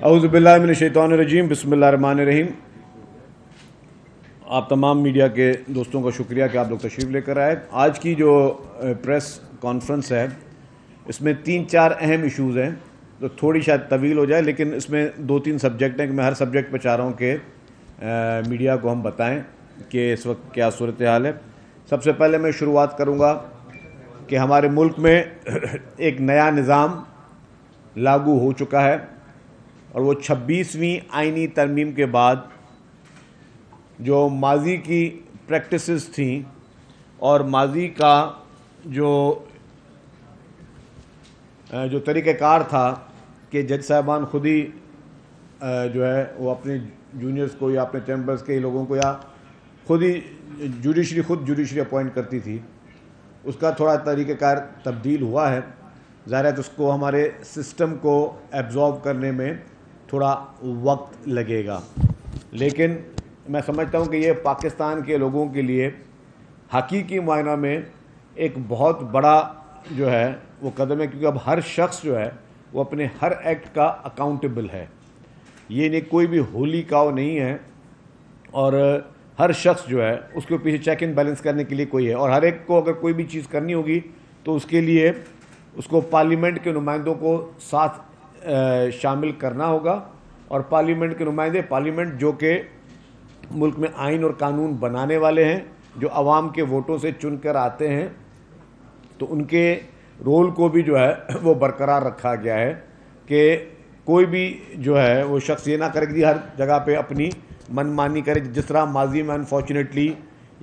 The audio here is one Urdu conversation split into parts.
اعوذ باللہ من الشیطان الرجیم، بسم اللہ الرحمن الرحیم۔ آپ تمام میڈیا کے دوستوں کا شکریہ کہ آپ لوگ تشریف لے کر آئے۔ آج کی جو پریس کانفرنس ہے اس میں 3-4 اہم ایشوز ہیں، تو تھوڑی شاید طویل ہو جائے، لیکن اس میں 2-3 سبجیکٹ ہیں کہ میں ہر سبجیکٹ پہ چاہ رہا ہوں کہ میڈیا کو ہم بتائیں کہ اس وقت کیا صورتحال ہے۔ سب سے پہلے میں شروعات کروں گا کہ ہمارے ملک میں ایک نیا نظام لاگو ہو چکا ہے، اور وہ 26ویں آئینی ترمیم کے بعد جو ماضی کی پریکٹسز تھیں اور ماضی کا جو طریقہ کار تھا کہ جج صاحبان خود ہی جو ہے وہ اپنے جونیئرز کو یا اپنے چیمبرز کے لوگوں کو یا خود ہی جوڈیشری اپوائنٹ کرتی تھی، اس کا تھوڑا طریقہ کار تبدیل ہوا ہے۔ ظاہر ہے تو اس کو ہمارے سسٹم کو ایبزارب کرنے میں تھوڑا وقت لگے گا، لیکن میں سمجھتا ہوں کہ یہ پاکستان کے لوگوں کے لیے حقیقی معنی میں ایک بہت بڑا جو ہے وہ قدم ہے، کیونکہ اب ہر شخص جو ہے وہ اپنے ہر ایکٹ کا اکاؤنٹیبل ہے۔ یہ نہیں کوئی بھی ہولی کاؤ نہیں ہے، اور ہر شخص جو ہے اس کے پیچھے چیک اینڈ بیلنس کرنے کے لیے کوئی ہے، اور ہر ایک کو اگر کوئی بھی چیز کرنی ہوگی تو اس کے لیے اس کو پارلیمنٹ کے نمائندوں کو ساتھ شامل کرنا ہوگا، اور پارلیمنٹ کے نمائندے پارلیمنٹ جو کہ ملک میں آئین اور قانون بنانے والے ہیں، جو عوام کے ووٹوں سے چن کر آتے ہیں، تو ان کے رول کو بھی جو ہے وہ برقرار رکھا گیا ہے کہ کوئی بھی جو ہے وہ شخص یہ نہ کرے کہ ہر جگہ پہ اپنی من مانی کرے، جس طرح ماضی میں انفارچونیٹلی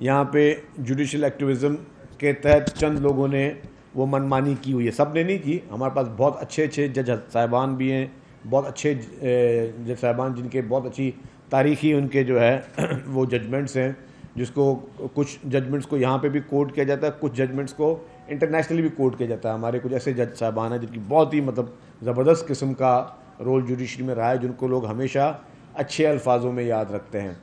یہاں پہ جوڈیشل ایکٹیویزم کے تحت چند لوگوں نے وہ من مانی کی ہوئی ہے۔ سب نے نہیں کی، ہمارے پاس بہت اچھے جج صاحبان بھی ہیں، بہت اچھے جج صاحبان جن کے بہت اچھی تاریخی ان کے جو ہے وہ ججمنٹس ہیں، جس کو کچھ ججمنٹس کو یہاں پہ بھی کوٹ کیا جاتا ہے، کچھ ججمنٹس کو انٹرنیشنلی بھی کوٹ کیا جاتا ہے۔ ہمارے کچھ ایسے جج صاحبان ہیں جن کی بہت ہی زبردست قسم کا رول جوڈیشری میں رہا ہے، جن کو لوگ ہمیشہ اچھے الفاظوں میں یاد رکھتے ہیں۔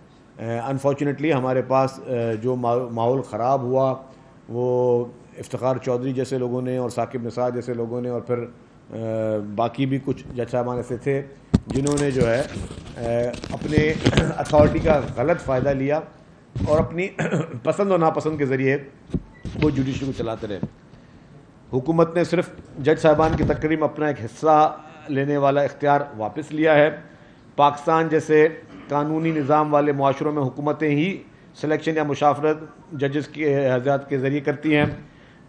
انفارچونیٹلی ہمارے پاس جو ماحول خراب ہوا وہ افتخار چودھری جیسے لوگوں نے اور ثاقب نثار جیسے لوگوں نے، اور پھر باقی بھی کچھ جج صاحبان ایسے تھے جنہوں نے جو ہے اپنے اتھارٹی کا غلط فائدہ لیا اور اپنی پسند و ناپسند کے ذریعے وہ جوڈیشری کو چلاتے رہے۔ حکومت نے صرف جج صاحبان کی تقریر میں اپنا ایک حصہ لینے والا اختیار واپس لیا ہے۔ پاکستان جیسے قانونی نظام والے معاشروں میں حکومتیں ہی سلیکشن یا مشاورت ججز کے حضرات کے ذریعے کرتی ہیں۔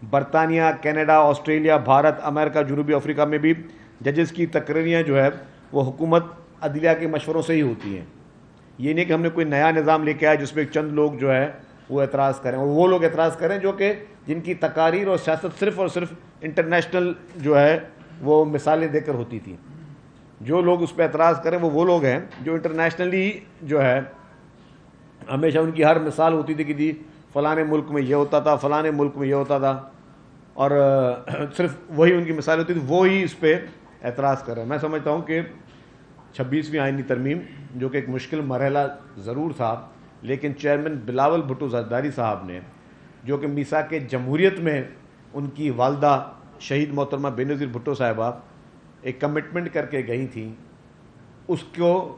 برطانیہ، کینیڈا، آسٹریلیا، بھارت، امریکہ، جنوبی افریقہ میں بھی ججز کی تقرریاں جو ہے وہ حکومت عدلیہ کے مشوروں سے ہی ہوتی ہیں۔ یہ نہیں کہ ہم نے کوئی نیا نظام لے کے آیا جس میں چند لوگ جو ہے وہ اعتراض کریں، اور وہ لوگ اعتراض کریں جو کہ جن کی تقاریر اور سیاست صرف اور صرف انٹرنیشنل جو ہے وہ مثالیں دے کر ہوتی تھیں۔ جو لوگ اس پہ اعتراض کریں وہ لوگ ہیں جو انٹرنیشنلی جو ہے ہمیشہ ان کی ہر مثال ہوتی تھی کہ جی فلاں ملک میں یہ ہوتا تھا، فلاں ملک میں یہ ہوتا تھا، اور صرف وہی ان کی مثال ہوتی تھی، وہی اس پہ اعتراض کر رہے ہیں۔ میں سمجھتا ہوں کہ 26ویں آئینی ترمیم جو کہ ایک مشکل مرحلہ ضرور تھا، لیکن چیئرمین بلاول بھٹو زرداری صاحب نے جو کہ میثاق جمہوریت میں ان کی والدہ شہید محترمہ بینظیر بھٹو صاحبہ ایک کمٹمنٹ کر کے گئی تھیں، اس کو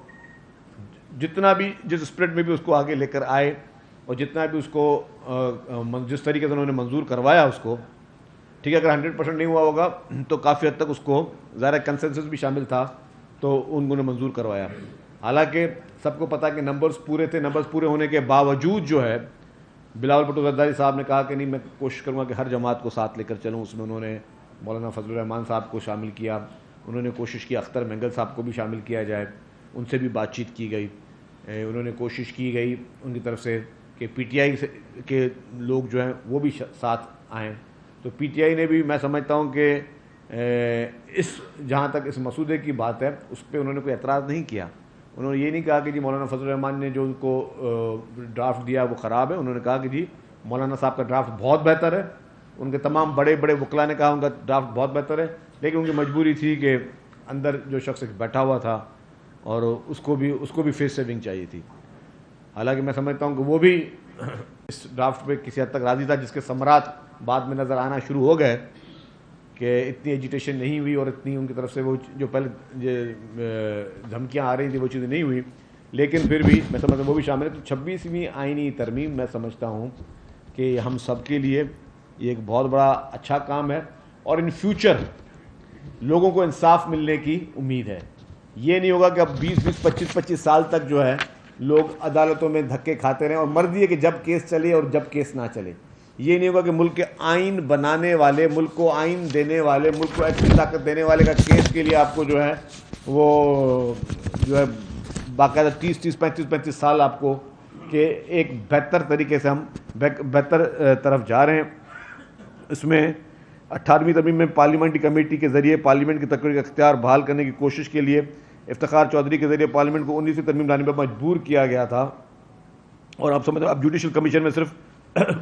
جتنا بھی جس اسپرٹ میں بھی اس کو آگے لے کر آئے، اور جتنا بھی اس کو جس طریقے سے انہوں نے منظور کروایا اس کو، ٹھیک ہے، اگر 100% نہیں ہوا ہوگا تو کافی حد تک اس کو ظاہر کنسنسس بھی شامل تھا تو انہوں نے منظور کروایا۔ حالانکہ سب کو پتا کہ نمبرز پورے تھے، نمبرز پورے ہونے کے باوجود جو ہے بلاول بھٹو زرداری صاحب نے کہا کہ نہیں، میں کوشش کروں گا کہ ہر جماعت کو ساتھ لے کر چلوں۔ اس میں انہوں نے مولانا فضل الرحمان صاحب کو شامل کیا، انہوں نے کوشش کی اختر مینگل صاحب کو بھی شامل کیا جائے، ان سے بھی بات چیت کی گئی، انہوں نے کوشش کی گئی ان کی طرف سے کہ پی ٹی آئی کے لوگ جو ہیں وہ بھی ساتھ آئیں، تو پی ٹی آئی نے بھی، میں سمجھتا ہوں کہ جہاں تک اس مسودے کی بات ہے اس پہ انہوں نے کوئی اعتراض نہیں کیا۔ انہوں نے یہ نہیں کہا کہ جی مولانا فضل الرحمان نے جو ان کو ڈرافٹ دیا وہ خراب ہے، انہوں نے کہا کہ جی مولانا صاحب کا ڈرافٹ بہت بہتر ہے، ان کے تمام بڑے وکلاء نے کہا ان کا ڈرافٹ بہت بہتر ہے، لیکن ان کی مجبوری تھی کہ اندر جو شخص بیٹھا ہوا تھا اور اس کو بھی فیس سیونگ چاہیے تھی۔ حالانکہ میں سمجھتا ہوں کہ وہ بھی اس ڈرافٹ پہ کسی حد تک راضی تھا، جس کے ثمرات بعد میں نظر آنا شروع ہو گئے، کہ اتنی ایجیٹیشن نہیں ہوئی اور اتنی ان کی طرف سے وہ جو پہلے دھمکیاں آ رہی تھیں وہ چیزیں نہیں ہوئی، لیکن پھر بھی میں سمجھتا ہوں وہ بھی شامل ہے۔ تو 26ویں آئینی ترمیم میں سمجھتا ہوں کہ ہم سب کے لیے یہ ایک بہت بڑا اچھا کام ہے، اور ان فیوچر لوگوں کو انصاف ملنے کی امید ہے۔ یہ نہیں ہوگا کہ اب 20 25 سال تک جو ہے لوگ عدالتوں میں دھکے کھاتے رہیں، اور مرضی ہے کہ جب کیس چلے اور جب کیس نہ چلے۔ یہ نہیں ہوگا کہ ملک کے آئین بنانے والے، ملک کو آئین دینے والے، ملک کو ایسی طاقت دینے والے کا کیس کے لیے آپ کو جو ہے وہ جو ہے باقاعدہ 35 سال آپ کو، کہ ایک بہتر طریقے سے ہم بہتر طرف جا رہے ہیں۔ اس میں 18ویں ترمیم میں پارلیمنٹری کمیٹی کے ذریعے پارلیمنٹ کی تقرری کا اختیار بحال کرنے کی کوشش کے لیے افتخار چودھری کے ذریعے پارلیمنٹ کو 19ویں ترمیم لانے پر مجبور کیا گیا تھا، اور آپ سمجھتے ہیں اب جوڈیشل کمیشن میں صرف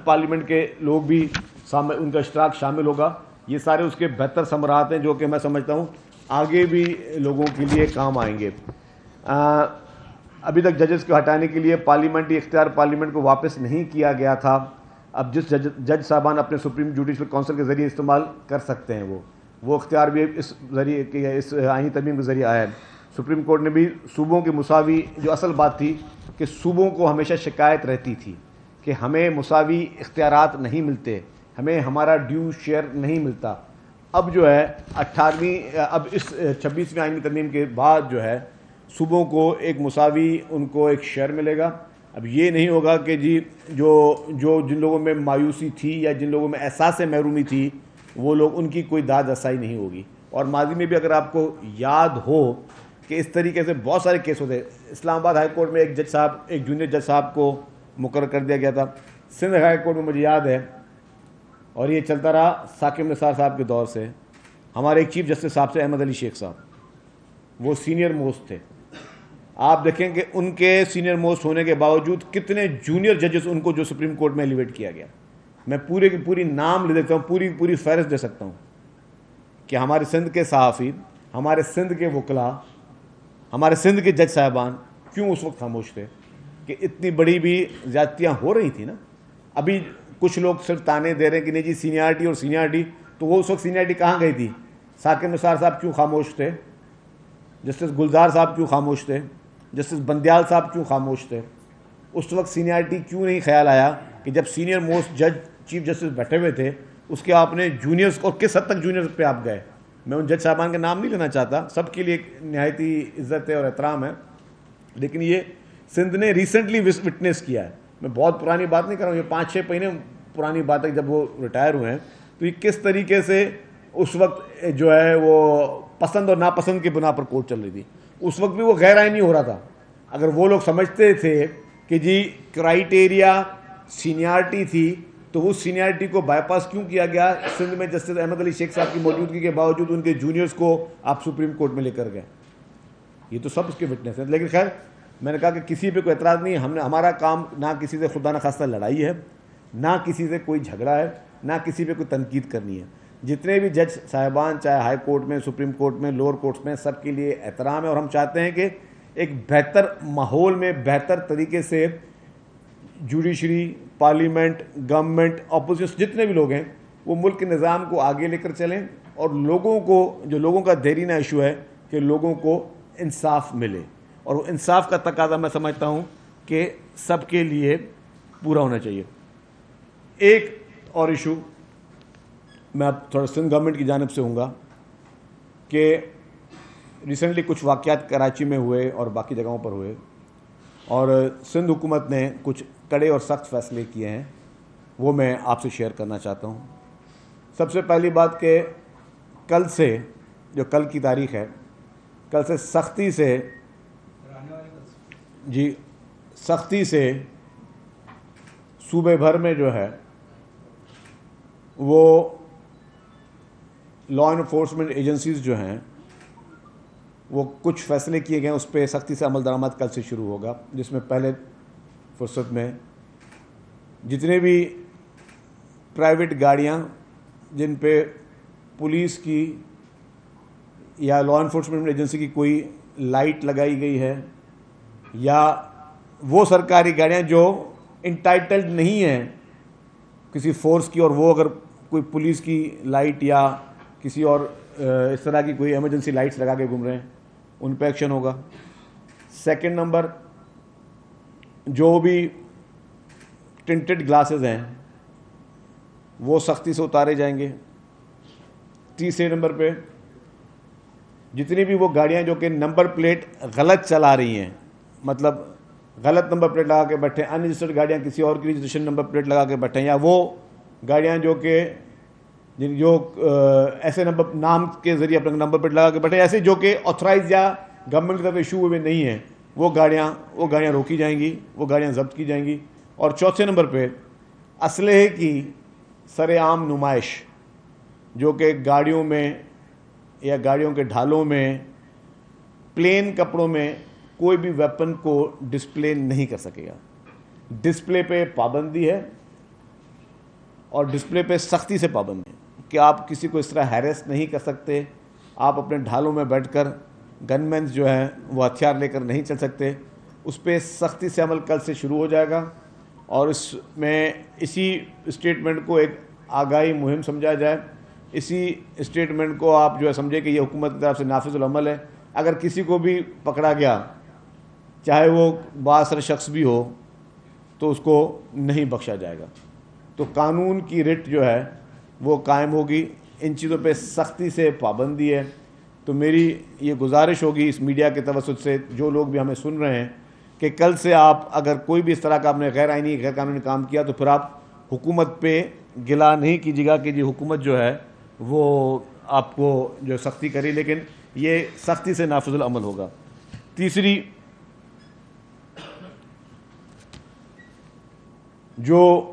پارلیمنٹ کے لوگ بھی ان کا اشتراک شامل ہوگا۔ یہ سارے اس کے بہتر ثمرات ہیں جو کہ میں سمجھتا ہوں آگے بھی لوگوں کے لیے کام آئیں گے۔ ابھی تک ججز کو ہٹانے کے لیے پارلیمنٹری اختیار پارلیمنٹ کو واپس نہیں کیا گیا تھا۔ اب جس جج صاحبان اپنے سپریم جوڈیشل کونسل کے ذریعے استعمال کر سکتے ہیں، وہ اختیار بھی اس ذریعے اس آئینی ترمیم کے ذریعے آیا ہے۔ سپریم کورٹ نے بھی صوبوں کے مساوی، جو اصل بات تھی کہ صوبوں کو ہمیشہ شکایت رہتی تھی کہ ہمیں مساوی اختیارات نہیں ملتے، ہمیں ہمارا ڈیو شیئر نہیں ملتا، اب جو ہے 18ویں اب اس 26ویں آئینی ترمیم کے بعد جو ہے صوبوں کو ایک مساوی ان کو ایک شیئر ملے گا۔ اب یہ نہیں ہوگا کہ جی جو جن لوگوں میں مایوسی تھی یا جن لوگوں میں احساس محرومی تھی وہ لوگ، ان کی کوئی داد رسائی نہیں ہوگی۔ اور ماضی میں بھی اگر آپ کو یاد ہو کہ اس طریقے سے بہت سارے کیس ہوتے، اسلام آباد ہائی کورٹ میں ایک جونیئر جج صاحب کو مقرر کر دیا گیا تھا۔ سندھ ہائی کورٹ میں مجھے یاد ہے، اور یہ چلتا رہا ثاقب نثار صاحب کے دور سے، ہمارے ایک چیف جسٹس صاحب سے احمد علی شیخ صاحب، وہ سینئر موسٹ تھے۔ آپ دیکھیں کہ ان کے سینئر موسٹ ہونے کے باوجود کتنے جونیئر ججز ان کو جو سپریم کورٹ میں ایلیویٹ کیا گیا، میں پورے کی پوری نام لے دیتا ہوں، پوری فہرست دے سکتا ہوں کہ ہمارے سندھ کے صحافی، ہمارے سندھ کے وکلاء، ہمارے سندھ کے جج صاحبان کیوں اس وقت خاموش تھے کہ اتنی بڑی بھی زیادتیاں ہو رہی تھیں نا۔ ابھی کچھ لوگ صرف تانے دے رہے ہیں کہ نہیں جی سینیارٹی، تو وہ اس وقت سینیارٹی کہاں گئی تھی؟ ثاقب نثار صاحب کیوں خاموش تھے؟ جسٹس گلزار صاحب کیوں خاموش تھے؟ جسٹس بندیال صاحب کیوں خاموش تھے؟ اس وقت سینیارٹی کیوں نہیں خیال آیا کہ جب سینئر موسٹ جج چیف جسٹس بیٹھے ہوئے تھے اس کے آپ نے جونیئرس، اور کس حد تک جونیئرس پہ آپ گئے؟ میں ان جج صاحبان کے نام نہیں لینا چاہتا، سب کے لیے نہایتی عزت ہے اور احترام ہے، لیکن یہ سندھ نے ریسنٹلی وٹنس کیا ہے۔ میں بہت پرانی بات نہیں کر رہا ہوں، یہ 5-6 مہینے پرانی بات ہے جب وہ ریٹائر ہوئے ہیں، تو یہ کس طریقے سے اس وقت جو ہے وہ پسند اور ناپسند کی بنا پر کورٹ چل رہی تھی۔ اس وقت بھی وہ غیر آئینی ہو رہا تھا۔ اگر وہ لوگ سمجھتے تھے کہ جی کرائیٹیریا سینیارٹی تھی تو اس سینیارٹی کو بائی پاس کیوں کیا گیا؟ سندھ میں جسٹس احمد علی شیخ صاحب کی موجودگی کے باوجود ان کے جونیئرس کو آپ سپریم کورٹ میں لے کر گئے، یہ تو سب اس کے وٹنس ہیں۔ لیکن خیر، میں نے کہا کہ کسی پہ کوئی اعتراض نہیں ہے، ہمارا کام نہ کسی سے خدا نخواستہ لڑائی ہے، نہ کسی سے کوئی جھگڑا ہے، نہ کسی پہ کوئی تنقید کرنی ہے۔ جتنے بھی جج صاحبان چاہے ہائی کورٹ میں، سپریم کورٹ میں، لوور کورٹس میں، سب کے لیے احترام ہے، اور ہم چاہتے ہیں کہ ایک بہتر ماحول میں بہتر طریقے سے جوڈیشری، پارلیمنٹ، گورنمنٹ، اپوزیشن جتنے بھی لوگ ہیں وہ ملک کے نظام کو آگے لے کر چلیں، اور لوگوں کو جو لوگوں کا دیرینہ ایشو ہے کہ لوگوں کو انصاف ملے، اور وہ انصاف کا تقاضا میں سمجھتا ہوں کہ سب کے لیے پورا ہونا چاہیے۔ ایک اور ایشو میں اب تھوڑا سندھ گورنمنٹ کی جانب سے ہوں گا کہ ریسنٹلی کچھ واقعات کراچی میں ہوئے اور باقی جگہوں پر ہوئے، اور سندھ حکومت نے کچھ کڑے اور سخت فیصلے کیے ہیں، وہ میں آپ سے شیئر کرنا چاہتا ہوں۔ سب سے پہلی بات کہ کل سے، جو کل کی تاریخ ہے، کل سے سختی سے صوبے بھر میں جو ہے وہ لا انفورسمنٹ ایجنسیز جو ہیں وہ کچھ فیصلے کیے گئے ہیں، اس پہ سختی سے عمل درآمد کل سے شروع ہوگا، جس میں پہلے فرصت میں جتنے بھی پرائیویٹ گاڑیاں جن پہ پولیس کی یا لا انفورسمنٹ ایجنسی کی کوئی لائٹ لگائی گئی ہے، یا وہ سرکاری گاڑیاں جو انٹائٹلڈ نہیں ہیں کسی فورس کی، اور وہ اگر کوئی پولیس کی لائٹ یا کسی اور اس طرح کی کوئی ایمرجنسی لائٹس لگا کے گھوم رہے ہیں ان پہ ایکشن ہوگا. سیکنڈ نمبر جو بھی ٹنٹڈ گلاسز ہیں وہ سختی سے اتارے جائیں گے. تیسرے نمبر پہ جتنی بھی وہ گاڑیاں جو کہ نمبر پلیٹ غلط چلا رہی ہیں, مطلب غلط نمبر پلیٹ لگا کے بیٹھے, ان رجسٹرڈ گاڑیاں کسی اور کی رجسٹریشن نمبر پلیٹ لگا کے بیٹھے, یا وہ گاڑیاں جو کہ ایسے نام کے ذریعے اپنا نمبر پلیٹ لگا کے بیٹھے, ایسے جو کہ آتھرائز یا گورنمنٹ کی طرف ایشو ہوئے نہیں ہیں, وہ گاڑیاں روکی جائیں گی, وہ گاڑیاں ضبط کی جائیں گی. اور چوتھے نمبر پہ اسلحے کی سر عام نمائش جو کہ گاڑیوں میں یا گاڑیوں کے ڈھالوں میں پلین کپڑوں میں کوئی بھی ویپن کو ڈسپلے نہیں کر سکے گا. ڈسپلے پہ پابندی ہے اور ڈسپلے پہ سختی سے پابندی ہے کہ آپ کسی کو اس طرح ہیریس نہیں کر سکتے. آپ اپنے ڈھالوں میں بیٹھ کر گن مینز جو ہیں وہ ہتھیار لے کر نہیں چل سکتے. اس پہ سختی سے عمل کل سے شروع ہو جائے گا. اور اس میں اسی اسٹیٹمنٹ کو ایک آگاہی مہم سمجھا جائے. اسی اسٹیٹمنٹ کو آپ جو ہے سمجھے کہ یہ حکومت کی طرف سے نافذ العمل ہے. اگر کسی کو بھی پکڑا گیا چاہے وہ بااثر شخص بھی ہو تو اس کو نہیں بخشا جائے گا. تو قانون کی رٹ جو ہے وہ قائم ہوگی. ان چیزوں پہ سختی سے پابندی ہے. تو میری یہ گزارش ہوگی اس میڈیا کے توسط سے جو لوگ بھی ہمیں سن رہے ہیں کہ کل سے آپ اگر کوئی بھی اس طرح کا آپ نے غیر آئینی غیر قانونی کام کیا تو پھر آپ حکومت پہ گلا نہیں کیجیے گا کہ جی حکومت جو ہے وہ آپ کو جو سختی کری, لیکن یہ سختی سے نافذ العمل ہوگا. تیسری جو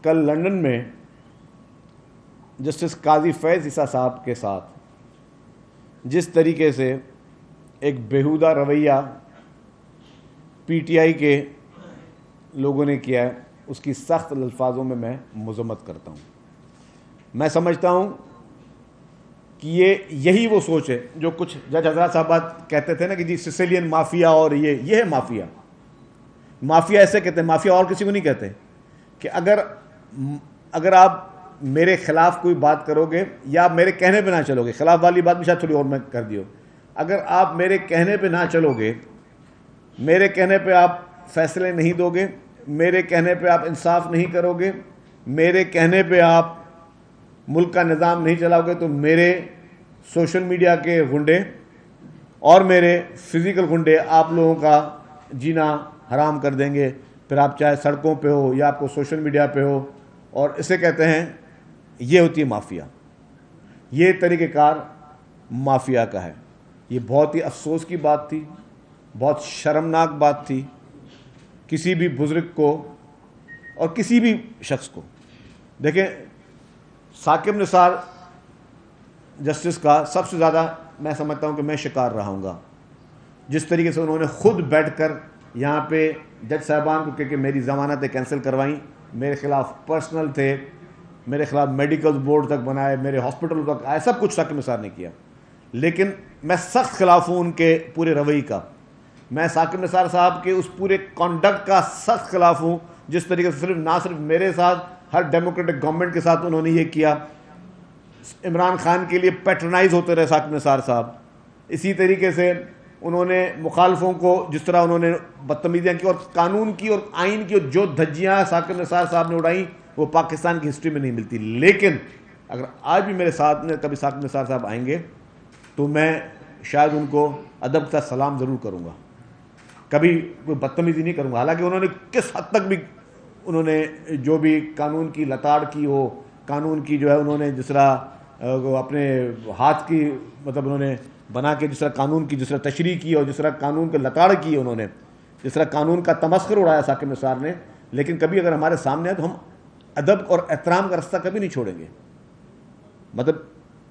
کل لندن میں جسٹس قاضی فیض عیسیٰ صاحب کے ساتھ جس طریقے سے ایک بیہودہ رویہ پی ٹی آئی کے لوگوں نے کیا ہے اس کی سخت الفاظوں میں مذمت کرتا ہوں. میں سمجھتا ہوں کہ یہی وہ سوچ ہے جو کچھ جج حضرات صاحبات کہتے تھے نا کہ جی سسیلین مافیا اور یہ ہے مافیا. مافیا ایسے کہتے ہیں, مافیا اور کسی کو نہیں کہتے. کہ اگر آپ میرے خلاف کوئی بات کرو گے یا میرے کہنے پہ نہ چلو گے, خلاف والی بات بھی شاید تھوڑی اور میں کر دی ہو, اگر آپ میرے کہنے پہ نہ چلو گے, میرے کہنے پہ آپ فیصلے نہیں دو گے, میرے کہنے پہ آپ انصاف نہیں کرو گے, میرے کہنے پہ آپ ملک کا نظام نہیں چلاؤ گے, تو میرے سوشل میڈیا کے غنڈے اور میرے فزیکل غنڈے آپ لوگوں کا جینا حرام کر دیں گے. پھر آپ چاہے سڑکوں پہ ہو یا آپ کو سوشل میڈیا پہ ہو. اور اسے کہتے ہیں, یہ ہوتی ہے مافیا. یہ طریقہ کار مافیا کا ہے. یہ بہت ہی افسوس کی بات تھی, بہت شرمناک بات تھی. کسی بھی بزرگ کو اور کسی بھی شخص کو, دیکھیں ثاقب نثار جسٹس کا سب سے زیادہ میں سمجھتا ہوں کہ میں شکار رہا ہوں گا. جس طریقے سے انہوں نے خود بیٹھ کر یہاں پہ جج صاحبان کو کہ میری ضمانتیں کینسل کروائیں, میرے خلاف پرسنل تھے, میرے خلاف میڈیکل بورڈ تک بنائے, میرے ہاسپٹل تک آئے, سب کچھ ثاقب نثار نے کیا. لیکن میں سخت خلاف ہوں ان کے پورے رویے کا. میں ثاقب نثار صاحب کے اس پورے کانڈکٹ کا سخت خلاف ہوں جس طریقے سے نہ صرف میرے ساتھ, ہر ڈیموکریٹک گورنمنٹ کے ساتھ انہوں نے یہ کیا. عمران خان کے لیے پیٹرنائز ہوتے رہے ثاقب نثار صاحب. اسی طریقے سے انہوں نے مخالفوں کو جس طرح انہوں نے بدتمیزیاں کی اور قانون کی اور آئین کی جو دھجیاں ثاقب نثار صاحب نے اڑائیں وہ پاکستان کی ہسٹری میں نہیں ملتی. لیکن اگر آج بھی میرے ساتھ میں کبھی ثاقب نثار صاحب آئیں گے تو میں شاید ان کو ادب کا سلام ضرور کروں گا, کبھی کوئی بدتمیزی نہیں کروں گا. حالانکہ انہوں نے کس حد تک بھی انہوں نے جو بھی قانون کی لتاڑ کی ہو, قانون کی جو ہے انہوں نے جس طرح اپنے ہاتھ کی مطلب انہوں نے بنا کے جس طرح قانون کی جس طرح تشریح کی اور جس طرح قانون کے لتاڑ کی انہوں نے, جس طرح قانون کا تمسخر اڑایا ثاقب نثار نے, لیکن کبھی اگر ہمارے سامنے ہے تو ہم ادب اور احترام کا رستہ کبھی نہیں چھوڑیں گے. مطلب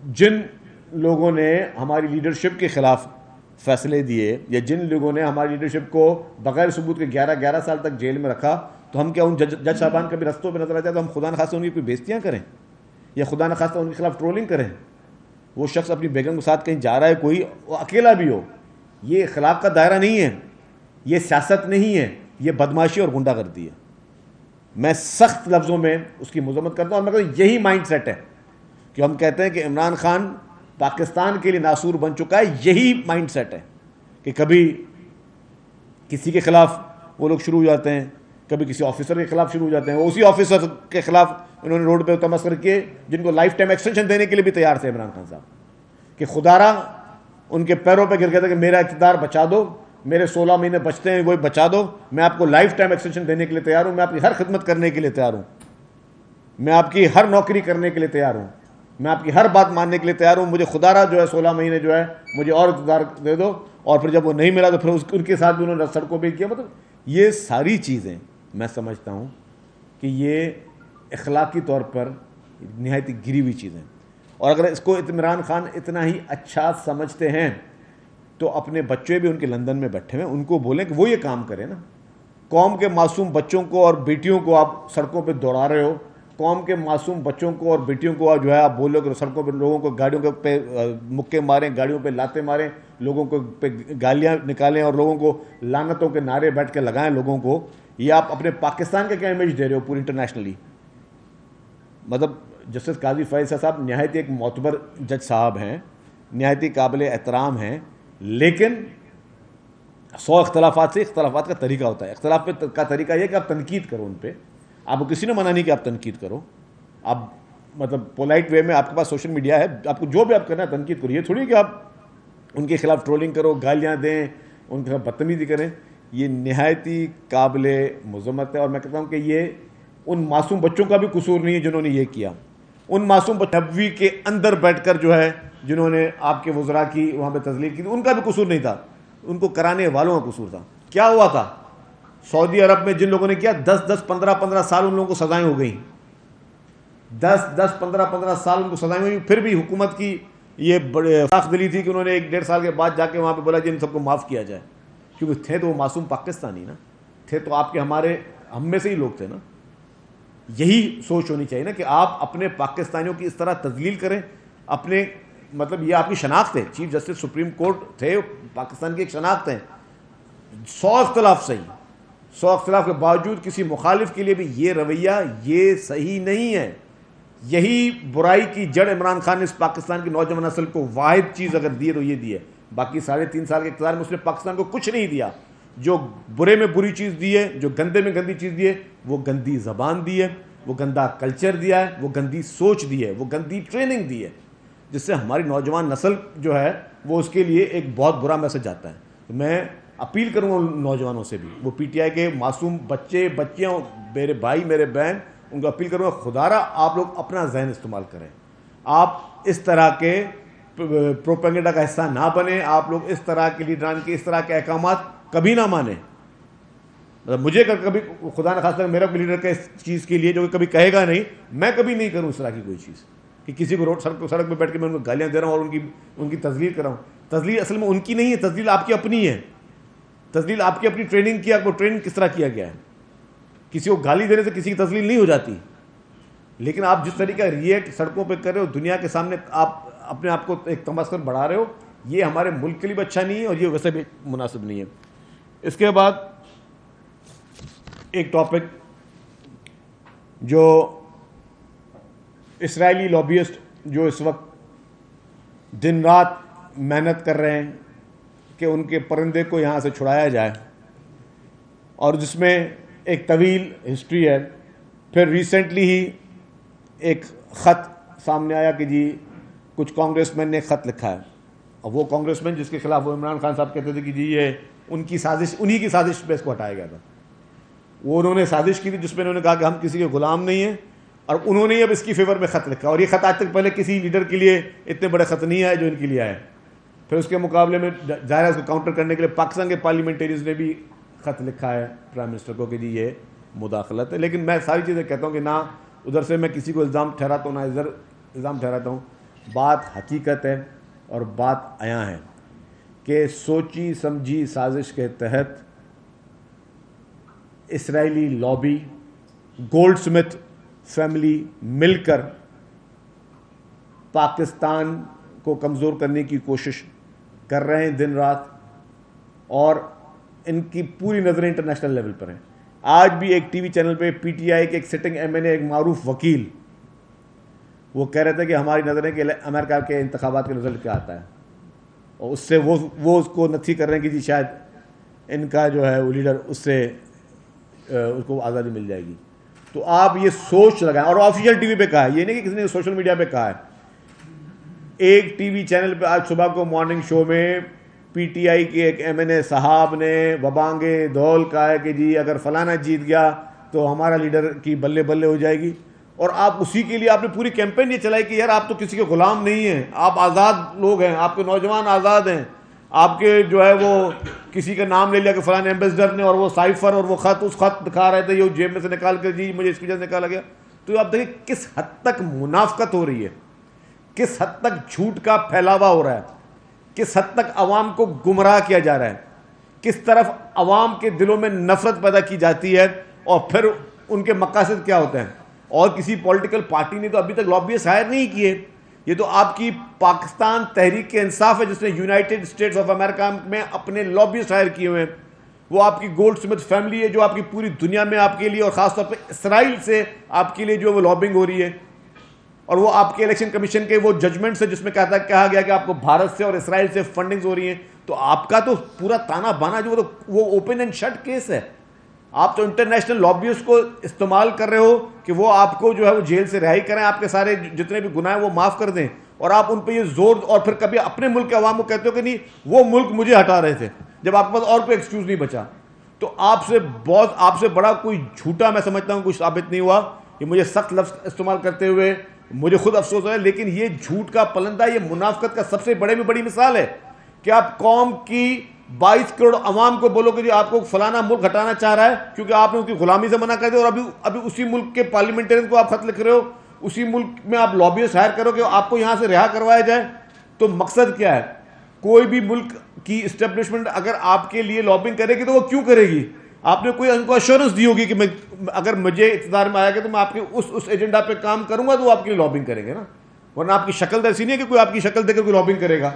جن لوگوں نے ہماری لیڈرشپ کے خلاف فیصلے دیے یا جن لوگوں نے ہماری لیڈرشپ کو بغیر ثبوت کے 11 سال تک جیل میں رکھا, تو ہم کیا ان جج صاحبان کبھی رستوں پہ نظر آتے ہیں تو ہم خدا نخواستہ ان کی کوئی بےزتیاں کریں یا خدا نخواستہ ان کے خلاف ٹرولنگ کریں؟ وہ شخص اپنی بیگم کے ساتھ کہیں جا رہا ہے, کوئی وہ اکیلا بھی ہو, یہ اخلاق کا دائرہ نہیں ہے, یہ سیاست نہیں ہے, یہ بدماشی اور غنڈہ گردی ہے. میں سخت لفظوں میں اس کی مذمت کرتا ہوں اور میں کہتا ہوں یہی مائنڈ سیٹ ہے کہ ہم کہتے ہیں کہ عمران خان پاکستان کے لیے ناسور بن چکا ہے. یہی مائنڈ سیٹ ہے کہ کبھی کسی کے خلاف وہ لوگ شروع ہو جاتے ہیں, کبھی کسی آفیسر کے خلاف شروع ہو جاتے ہیں. وہ اسی آفیسر کے خلاف انہوں نے روڈ پہ تمسخر کیے جن کو لائف ٹائم ایکسٹینشن دینے کے لیے بھی تیار تھے عمران خان صاحب, کہ خدا را ان کے پیروں پہ گر گیا تھا کہ میرا اقتدار بچا دو, میرے 16 مہینے بچتے ہیں وہی بچا دو, میں آپ کو لائف ٹائم ایکسٹینشن دینے کے لیے تیار ہوں, میں آپ کی ہر خدمت کرنے کے لیے تیار ہوں, میں آپ کی ہر نوکری کرنے کے لیے تیار ہوں, میں آپ کی ہر بات ماننے کے لیے تیار ہوں, مجھے خدا را جو ہے 16 مہینے جو ہے مجھے اور اقتدار دے دو. اور پھر جب وہ نہیں ملا تو پھر ان کے ساتھ بھی انہوں نے سڑکوں پہ کیا. مطلب یہ ساری چیزیں میں سمجھتا ہوں کہ یہ اخلاقی طور پر نہایت گری ہوئی چیزیں. اور اگر اس کو عمران خان اتنا ہی اچھا سمجھتے ہیں تو اپنے بچے بھی ان کے لندن میں بیٹھے ہوئے ان کو بولیں کہ وہ یہ کام کریں نا. قوم کے معصوم بچوں کو اور بیٹیوں کو آپ سڑکوں پہ دوڑا رہے ہو, قوم کے معصوم بچوں کو اور بیٹیوں کو جو ہے آپ بولو کہ سڑکوں پہ لوگوں کو گاڑیوں کے پہ مکے ماریں, گاڑیوں پہ لاتے ماریں, لوگوں کو پہ گالیاں نکالیں اور لوگوں کو لعنتوں کے نعرے بیٹھ کے لگائیں لوگوں کو. یہ آپ اپنے پاکستان کا کیا امیج دے رہے ہو پوری انٹرنیشنلی. مطلب جسٹس قاضی فیض صاحب نہایت ایک معتبر جج صاحب ہیں, نہایت قابل احترام ہیں, لیکن 100 اختلافات سے اختلافات کا طریقہ ہوتا ہے. اختلاف کا طریقہ یہ کہ آپ تنقید کرو ان پہ. آپ کو کسی نے منع نہیں کہ آپ تنقید کرو, آپ مطلب پولائٹ وے میں آپ کے پاس سوشل میڈیا ہے, آپ کو جو بھی آپ کرنا ہے تنقید کرو. یہ تھوڑی کہ آپ ان کے خلاف ٹرولنگ کرو, گالیاں دیں, ان کے خلاف بدتمیزی کریں. یہ نہایت ہی قابل مذمت ہے. اور میں کہتا ہوں کہ یہ ان معصوم بچوں کا بھی قصور نہیں ہے جنہوں نے یہ کیا. ان معصوم نبوی کے اندر بیٹھ کر جو ہے جنہوں نے آپ کے وزراء کی وہاں پہ تذلیل کی, ان کا بھی قصور نہیں تھا, ان کو کرانے والوں کا قصور تھا. کیا ہوا تھا سعودی عرب میں جن لوگوں نے کیا 10 15 سال ان لوگوں کو سزائیں ہو گئیں, 10 15 سال ان کو سزائیں ہوئی. پھر بھی حکومت کی یہ بڑے فاخ دلی تھی کہ انہوں نے 1.5 سال کے بعد جا کے وہاں پہ بولا جی ان سب کو معاف کیا جائے, کیونکہ تھے تو وہ معصوم پاکستانی نا, تھے تو آپ کے ہمارے ہم میں سے ہی لوگ تھے نا. یہی سوچ ہونی چاہیے نا کہ آپ اپنے پاکستانیوں کی اس طرح تذلیل کریں. اپنے مطلب یہ آپ کی شناخت ہے, چیف جسٹس سپریم کورٹ تھے, پاکستان کی ایک شناخت ہے. 100 اختلاف صحیح, 100 اختلاف کے باوجود کسی مخالف کے لیے بھی یہ رویہ یہ صحیح نہیں ہے. یہی برائی کی جڑ عمران خان نے اس پاکستان کی نوجوان نسل کو واحد چیز اگر دی ہے تو یہ دی ہے. باقی 3.5 سال کے اقتدار میں اس نے پاکستان کو کچھ نہیں دیا. جو برے میں بری چیز دی ہے, جو گندے میں گندی چیز دی ہے, وہ گندی زبان دی ہے, وہ گندا کلچر دیا ہے, وہ گندی سوچ دی ہے, وہ گندی ٹریننگ دی ہے, جس سے ہماری نوجوان نسل جو ہے وہ اس کے لیے ایک بہت برا میسج آتا ہے. تو میں اپیل کروں گا نوجوانوں سے بھی, وہ پی ٹی آئی کے معصوم بچے بچیاں میرے بھائی میرے بہن, ان کو اپیل کروں گا خدا را آپ لوگ اپنا ذہن استعمال کریں. آپ اس طرح کے پروپیگنڈا کا حصہ نہ بنیں. آپ لوگ اس طرح کے لیڈران کے اس طرح کے احکامات کبھی نہ مانیں. مطلب مجھے کبھی خدا نہ خاصا میرا لیڈر کا اس چیز کے لیے جو کہ کبھی کہے گا نہیں, میں کبھی نہیں کروں اس طرح کی کوئی چیز کہ کسی کو سڑک پہ بیٹھ کے میں ان کو گالیاں دے رہا ہوں اور ان کی تذلیل کر رہا ہوں. تذلیل اصل میں ان کی نہیں ہے, تذلیل آپ کی اپنی ہے. تذلیل آپ کی اپنی ٹریننگ کی, آپ کو ٹریننگ کس طرح کیا گیا ہے. کسی کو گالی دینے سے کسی کی تذلیل نہیں ہو جاتی, لیکن آپ جس طریقے کا ریئیکٹ سڑکوں پہ کر رہے ہو, دنیا کے سامنے آپ اپنے آپ کو ایک تمسخر بڑھا رہے ہو, یہ ہمارے ملک کے لیے بھی اچھا نہیں ہے اور یہ ویسے بھی مناسب نہیں ہے. اس کے بعد ایک ٹاپک جو اسرائیلی لابیسٹ جو اس وقت دن رات محنت کر رہے ہیں کہ ان کے پرندے کو یہاں سے چھڑایا جائے, اور جس میں ایک طویل ہسٹری ہے. پھر ریسنٹلی ہی ایک خط سامنے آیا کہ جی کچھ کانگریس مین نے خط لکھا ہے, اور وہ کانگریس مین جس کے خلاف وہ عمران خان صاحب کہتے تھے کہ جی یہ ان کی سازش, انہی کی سازش پہ اس کو ہٹایا گیا تھا. وہ انہوں نے سازش کی تھی جس میں انہوں نے کہا کہ ہم کسی کے غلام نہیں ہیں, اور انہوں نے اب اس کی فیور میں خط لکھا. اور یہ خط آج تک پہلے کسی لیڈر کے لیے اتنے بڑے خط نہیں آئے جو ان کے لیے آئے. پھر اس کے مقابلے میں ظاہر ہے اس کو کاؤنٹر کرنے کے لیے پاکستان کے پارلیمنٹریز نے بھی خط لکھا ہے پرائم منسٹر کو کہ جی یہ مداخلت ہے. لیکن میں ساری چیزیں کہتا ہوں کہ نہ ادھر سے میں کسی کو الزام ٹھہراتا ہوں نہ ادھر الزام ٹھہراتا ہوں. بات حقیقت ہے اور بات عیاں ہے کہ سوچی سمجھی سازش کے تحت اسرائیلی لابی, گولڈ سمتھ فیملی مل کر پاکستان کو کمزور کرنے کی کوشش کر رہے ہیں دن رات, اور ان کی پوری نظریں انٹرنیشنل لیول پر ہیں. آج بھی ایک ٹی وی چینل پہ پی ٹی آئی کے ایک سٹنگ ایم این اے, ایک معروف وکیل, وہ کہہ رہے تھے کہ ہماری نظر ہے کہ امریکہ کے انتخابات کے رزلٹ کیا آتا ہے، اور اس سے وہ اس کو نفی کر رہے ہیں کہ جی شاید ان کا جو ہے وہ لیڈر اس سے اس کو آزادی مل جائے گی. تو آپ یہ سوچ لگائیں. اور آفیشیل ٹی وی پہ کہا ہے، یہ نہیں کہ کسی نے سوشل میڈیا پہ کہا ہے. ایک ٹی وی چینل پہ آج صبح کو مارننگ شو میں پی ٹی آئی کے ایک ایم این اے صاحب نے وبانگے دھول کہا ہے کہ جی اگر فلانا جیت گیا تو ہمارا لیڈر کی بلے بلے ہو جائے گی. اور آپ اسی کے لیے آپ نے پوری کیمپین یہ چلائی کہ یار آپ تو کسی کے غلام نہیں ہیں، آپ آزاد لوگ ہیں، آپ کے نوجوان آزاد ہیں. آپ کے جو ہے وہ کسی کا نام لے لیا کہ فلاں ایمبیسڈر نے، اور وہ سائفر اور وہ خط، اس خط دکھا رہے تھے، یہ جیب میں سے نکال کر جی مجھے اس کی وجہ سے نکالا گیا. تو آپ دیکھیں کس حد تک منافقت ہو رہی ہے، کس حد تک جھوٹ کا پھیلاوا ہو رہا ہے، کس حد تک عوام کو گمراہ کیا جا رہا ہے، کس طرف عوام کے دلوں میں نفرت پیدا کی جاتی ہے، اور پھر ان کے مقاصد کیا ہوتے ہیں. اور کسی پولیٹیکل پارٹی نے تو ابھی تک لابیسٹ ہائر نہیں کیے. یہ تو آپ کی پاکستان تحریک انصاف ہے جس نے یونائٹڈ اسٹیٹس آف امریکہ میں اپنے لابیسٹ ہائر کیے ہوئے ہیں. وہ آپ کی گولڈ سمتھ فیملی ہے جو آپ کی پوری دنیا میں آپ کے لیے اور خاص طور پہ اسرائیل سے آپ کے لیے جو وہ لابنگ ہو رہی ہے. اور وہ آپ کے الیکشن کمیشن کے وہ ججمنٹس ہے جس میں کہا گیا کہ آپ کو بھارت سے اور اسرائیل سے فنڈنگز ہو رہی ہیں. تو آپ کا تو پورا تانا بانا جو وہ اوپن اینڈ شٹ کیس ہے. آپ تو انٹرنیشنل لابیز کو استعمال کر رہے ہو کہ وہ آپ کو جو ہے وہ جیل سے رہائی کریں، آپ کے سارے جتنے بھی گناہ ہیں وہ معاف کر دیں، اور آپ ان پہ یہ زور، اور پھر کبھی اپنے ملک کے عوام کو کہتے ہو کہ نہیں وہ ملک مجھے ہٹا رہے تھے، جب آپ کے پاس اور کوئی ایکسکیوز نہیں بچا. تو آپ سے بڑا کوئی جھوٹا میں سمجھتا ہوں کچھ ثابت نہیں ہوا. یہ مجھے سخت لفظ استعمال کرتے ہوئے مجھے خود افسوس ہے، لیکن یہ جھوٹ کا پلندہ، یہ منافقت کا سب سے بڑی مثال ہے کہ آپ قوم کی 22 کروڑ عوام کو بولو کہ جی آپ کو فلانا ملک ہٹانا چاہ رہا ہے کیونکہ آپ نے اس کی غلامی سے منع کر دیا، اور ابھی اسی ملک کے پارلیمنٹرین کو آپ خط لکھ رہے ہو، اسی ملک میں آپ لابیسٹ ہائر کرو کہ آپ کو یہاں سے رہا کروایا جائے. تو مقصد کیا ہے؟ کوئی بھی ملک کی اسٹیبلشمنٹ اگر آپ کے لیے لابنگ کرے گی تو وہ کیوں کرے گی؟ آپ نے کوئی ان کو ایشورنس دی ہوگی کہ میں اگر مجھے اقتدار میں آیا گیا تو میں آپ کے اس ایجنڈا پہ کام کروں گا، تو وہ آپ کے لیے لابنگ کریں گے نا. ورنہ آپ کی شکل تو ایسی نہیں ہے کہ کوئی آپ کی شکل دے کر کوئی لابنگ کرے گا.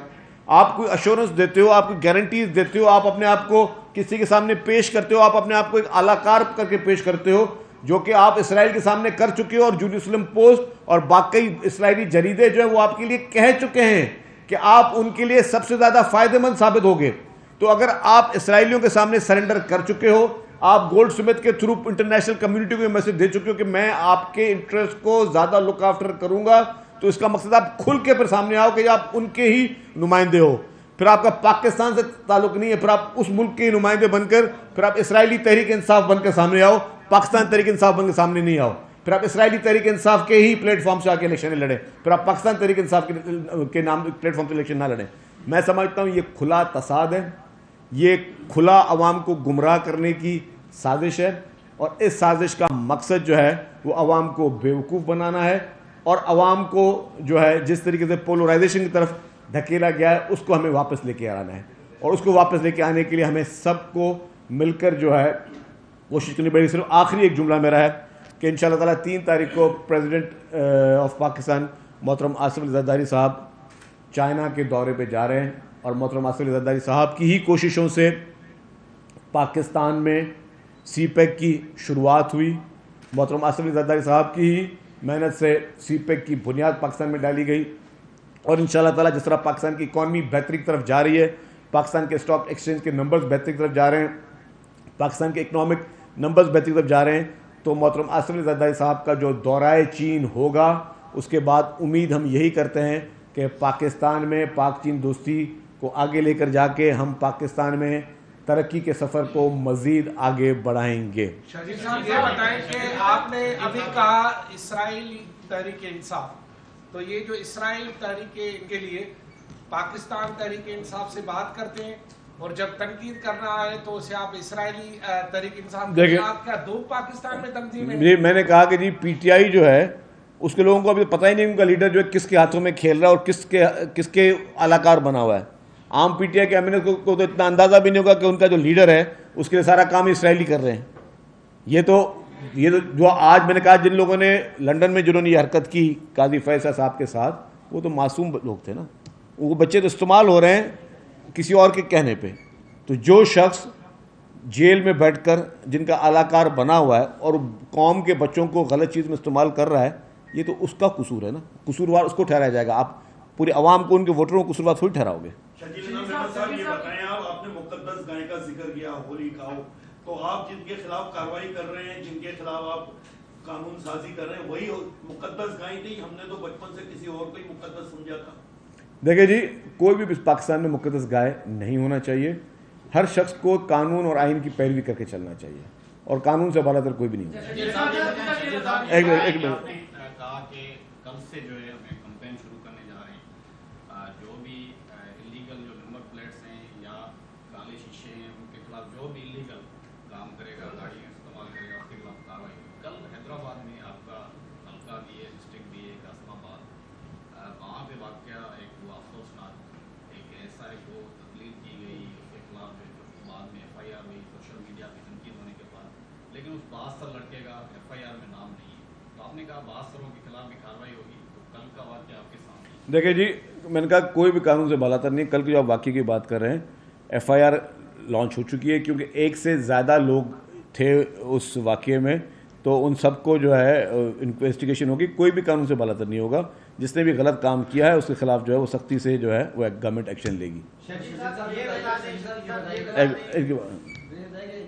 آپ کوئی ایشورنس دیتے ہو، آپ کو گارنٹیز دیتے ہو، آپ اپنے آپ کو کسی کے سامنے پیش کرتے ہو، آپ اپنے آپ کو ایک اعلیٰ کار کر کے پیش کرتے ہو، جو کہ آپ اسرائیل کے سامنے کر چکے ہو. اور جیروسلم پوسٹ اور باقی اسرائیلی جریدے جو ہیں وہ آپ کے لیے کہہ چکے ہیں کہ آپ ان کے لیے سب سے زیادہ فائدہ مند ثابت ہوگے. تو اگر آپ اسرائیلیوں کے سامنے سرنڈر کر چکے ہو، آپ گولڈ سمتھ کے تھرو انٹرنیشنل کمیونٹی کو یہ میسج دے چکے ہو کہ میں آپ کے انٹرسٹ کو زیادہ لک آفٹر کروں گا، تو اس کا مقصد آپ کھل کے پھر سامنے آؤ کہ آپ ان کے ہی نمائندے ہو. پھر آپ کا پاکستان سے تعلق نہیں ہے، پھر آپ اس ملک کے نمائندے بن کر پھر آپ اسرائیلی تحریک انصاف بن کر سامنے آؤ، پاکستان تحریک انصاف بن کے سامنے نہیں آؤ. پھر آپ اسرائیلی تحریک انصاف کے ہی پلیٹ فارم سے آ کے الیکشن لڑیں، پھر آپ پاکستان تحریک انصاف کے نام پلیٹ فارم سے الیکشن نہ لڑیں. میں سمجھتا ہوں یہ کھلا تصاد ہے، یہ کھلا عوام کو گمراہ کرنے کی سازش ہے، اور اس سازش کا مقصد جو ہے وہ عوام کو بیوقوف بنانا ہے، اور عوام کو جو ہے جس طریقے سے پولرائزیشن کی طرف دھکیلا گیا ہے اس کو ہمیں واپس لے کے آنا ہے. اور اس کو واپس لے کے آنے کے لیے ہمیں سب کو مل کر جو ہے کوشش کرنی پڑے گی. صرف آخری ایک جملہ میرا ہے کہ انشاءاللہ تعالیٰ 3 تاریخ کو پریزیڈنٹ آف پاکستان محترم آصف علی زرداری صاحب چائنا کے دورے پہ جا رہے ہیں، اور محترم آصف علی زرداری صاحب کی ہی کوششوں سے پاکستان میں سی پیک کی شروعات ہوئی. محترم آصف علی زرداری صاحب کی ہی محنت سے سی پیک کی بنیاد پاکستان میں ڈالی گئی، اور انشاءاللہ تعالیٰ جس طرح پاکستان کی اکانومی بہتری کی طرف جا رہی ہے، پاکستان کے اسٹاک ایکسچینج کے نمبرز بہتری کی طرف جا رہے ہیں، پاکستان کے اکنامک نمبرز بہتری کی طرف جا رہے ہیں، تو محترم آصف علی زرداری صاحب کا جو دورہ چین ہوگا اس کے بعد امید ہم یہی کرتے ہیں کہ پاکستان میں پاک چین دوستی کو آگے لے کر جا کے ہم پاکستان میں ترقی کے سفر کو مزید آگے بڑھائیں گے. شاہد صاحب یہ بتائیں کہ آپ نے ابھی کہا اسرائیل تحریک انصاف، تو یہ جو اسرائیل تحریک کے لیے پاکستان تحریک انصاف سے بات کرتے ہیں، اور جب تنقید کرنا آئے تو اسے آپ اسرائیلی تحریک انصاف کے ساتھ کیا دو پاکستان میں تنظیم ہے؟ میں نے کہا کہ جی پی ٹی آئی جو ہے اس کے لوگوں کو ابھی پتہ ہی نہیں ان کا لیڈر جو ہے کس کے ہاتھوں میں کھیل رہا ہے اور کس کے اعلیٰ کار بنا ہوا ہے. عام پی ٹی آئی کے ایم این اے کو تو اتنا اندازہ بھی نہیں ہوگا کہ ان کا جو لیڈر ہے اس کے لیے سارا کام اسرائیلی کر رہے ہیں. یہ تو جو آج میں نے کہا جن لوگوں نے لنڈن میں جنہوں نے یہ حرکت کی قاضی فیصل صاحب کے ساتھ، وہ تو معصوم لوگ تھے نا، وہ بچے تو استعمال ہو رہے ہیں کسی اور کے کہنے پہ. تو جو شخص جیل میں بیٹھ کر جن کا اعلیٰ کار بنا ہوا ہے اور قوم کے بچوں کو غلط چیز میں استعمال کر رہا ہے، یہ تو اس کا قصور ہے نا, قصوروار اس کو ٹھہرایا جائے گا. آپ پورے عوام کو, ان کے ووٹروں کو قصوروار تھوڑی ٹھہراؤ گے. شکیل احمد صاحب یہ بتائیں, آپ نے مقدس گائے کا ذکر کیا, ہولی کھاؤ, تو آپ جن کے خلاف کارروائی کر رہے ہیں, جن کے خلاف آپ قانون سازی کر رہے ہیں, وہی مقدس گائے تھی؟ ہم نے تو بچپن سے کسی اور کو ہی مقدس سمجھا تھا. دیکھیں جی, کوئی بھی پاکستان میں مقدس گائے نہیں ہونا چاہیے. ہر شخص کو قانون اور آئین کی پیروی کر کے چلنا چاہیے, اور قانون سے بالاتر کوئی بھی نہیں ہونا چاہیے. ایک منٹ. کہا کہ کل سے جو ہے ہمیں کمپین شروع کرنے جا رہے ہیں, جو بھی انلیگل جو نمبر پلیٹس ہیں یا کالے شیشے ہیں, ان کے خلاف جو بھی انلیگل کام کرے گا, گاڑی استعمال کرے گا, اس کے خلاف کارروائی. کل حیدرآباد میں آپ کا حلقہ بھی ہے, ڈسٹرکٹ بھی ہے, قاسم آباد, وہاں پہ واقعہ ایک ہوا افسوسناک. ایک ایس آئی کو تقریر کی گئی, اس کے خلاف بعد میں ایف آئی آر ہوئی, سوشل میڈیا پہ تنقید ہونے کے بعد, لیکن اس 72 لڑکے کا ایف آئی آر میں نام نہیں ہے. تو آپ نے کہا 72 کے خلاف بھی کارروائی ہوگی, تو کل کا واقعہ آپ کے سامنے. دیکھیں جی, میں نے کہا کوئی بھی قانون سے بالاتر نہیں. کل کی جو آپ واقعے کی بات کر رہے ہیں, ایف آئی آر لانچ ہو چکی ہے, کیونکہ ایک سے زیادہ لوگ تھے اس واقعے میں, تو ان سب کو جو ہے انویسٹیگیشن ہوگی. کوئی بھی قانون سے بالاتر نہیں ہوگا. جس نے بھی غلط کام کیا ہے اس کے خلاف جو ہے وہ سختی سے جو ہے وہ گورنمنٹ ایکشن لے گی.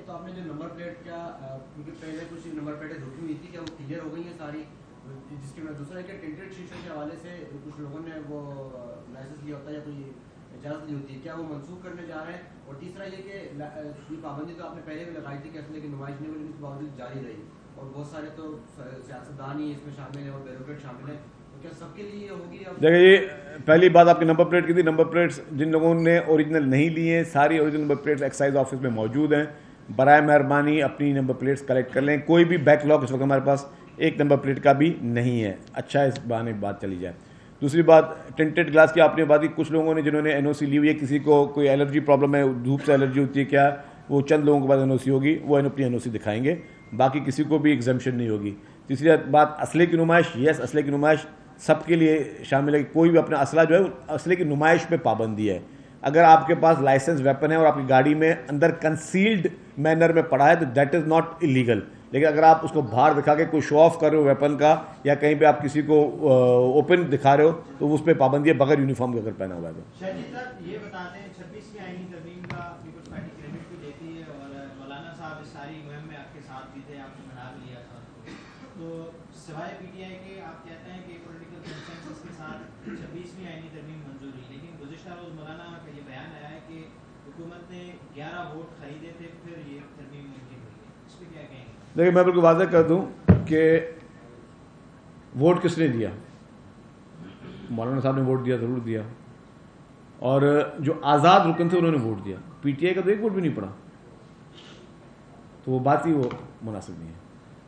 تو آپ نے جو نمبر پلیٹ کیا, کیونکہ پہلے کچھ نمبر پلیٹیں رکی ہوئی تھی, کیا وہ کلیئر ہو گئی ہیں ساری؟ جس کی میں دوسرا ہے کہ ٹنٹڈ شیشوں کے حوالے سے کچھ لوگوں نے وہ لائسنس لیا ہوتا ہے یا کوئی اجازت لی ہوتی ہے, کیا وہ منسوخ کرنے جا رہے ہیں؟ اور تیسرا یہ کہ یہ پابندی تو آپ نے پہلے بھی لگائی تھی کہ اصل کی نمائش نہیں ہوئی, لیکن اس کے باوجود جاری رہی, اور بہت سارے تو سیاستدان ہی اس میں شامل ہیں اور بیوروکریٹ شامل ہیں, تو کیا سب کے لیے ہوگی؟ دیکھیں یہ پہلی بات آپ کی نمبر پلیٹ کی تھی. نمبر پلیٹس جن لوگوں نے اوریجنل نہیں لی ہیں, ساری original number plates excise office میں موجود ہیں. برائے مہربانی اپنی نمبر پلیٹس کلیکٹ کر لیں. کوئی بھی بیک لاگ اس وقت ہمارے پاس ایک نمبر پلیٹ کا بھی نہیں ہے. اچھا, اس بہانے بات چلی جائے. دوسری بات, ٹنٹڈ گلاس کی آپ نے بات کی. کچھ لوگوں نے جنہوں نے این او سی لی ہوئی ہے, کسی کو کوئی الرجی پرابلم ہے, دھوپ سے الرجی ہوتی ہے, کیا وہ چند لوگوں کے پاس این او سی ہوگی, وہ اپنی این او سی دکھائیں گے, باقی کسی کو بھی ایگزمپشن نہیں ہوگی. تیسری بات, اسلحے کی نمائش, یس اسلحے کی نمائش سب کے لیے شامل ہے. کوئی بھی اپنا اسلحہ جو ہے اسلحے کی نمائش پہ پابندی ہے. اگر آپ کے پاس لائسنس ویپن ہے اور آپ کی گاڑی میں اندر کنسیلڈ مینر میں پڑا ہے تو دیٹ از ناٹ ایلیگل. لیکن اگر آپ اس کو باہر دکھا کے کوئی شو آف کر رہے ہو ویپن کا, یا کہیں پہ آپ کسی کو اوپن دکھا رہے ہو, تو اس پہ پابندی ہے بغیر یونیفارم کے اگر پہنا ہوا ہے تو. شہید صاحب یہ بتاتے ہیں 26 آئینی ترمیم کا پیپلز پارٹی کریڈٹ بھی دیتی ہے, اور مولانا صاحب اس ساری مہم میں آپ کے ساتھ بھی تھے, آپ نے بنا لیا تھا, تو سوائے پی ٹی آئی کے آپ کہتے ہیں کہ پولیٹیکل کنسنسس کے ساتھ 26ویں آئینی ترمیم منظور ہوئی, لیکن گزشتہ روز مولانا کا یہ بیان آیا ہے کہ حکومت نے 11 ووٹ خریدے تھے, پھر یہ ترمیم ممکن ہوئی ہے. اس پہ کیا کہیں گے؟ دیکھیں میں بالکل واضح کر دوں کہ ووٹ کس نے دیا. مولانا صاحب نے ووٹ دیا, ضرور دیا, اور جو آزاد رکن تھے انہوں نے ووٹ دیا. پی ٹی آئی کا تو ایک ووٹ بھی نہیں پڑا, تو وہ بات ہی وہ مناسب نہیں ہے.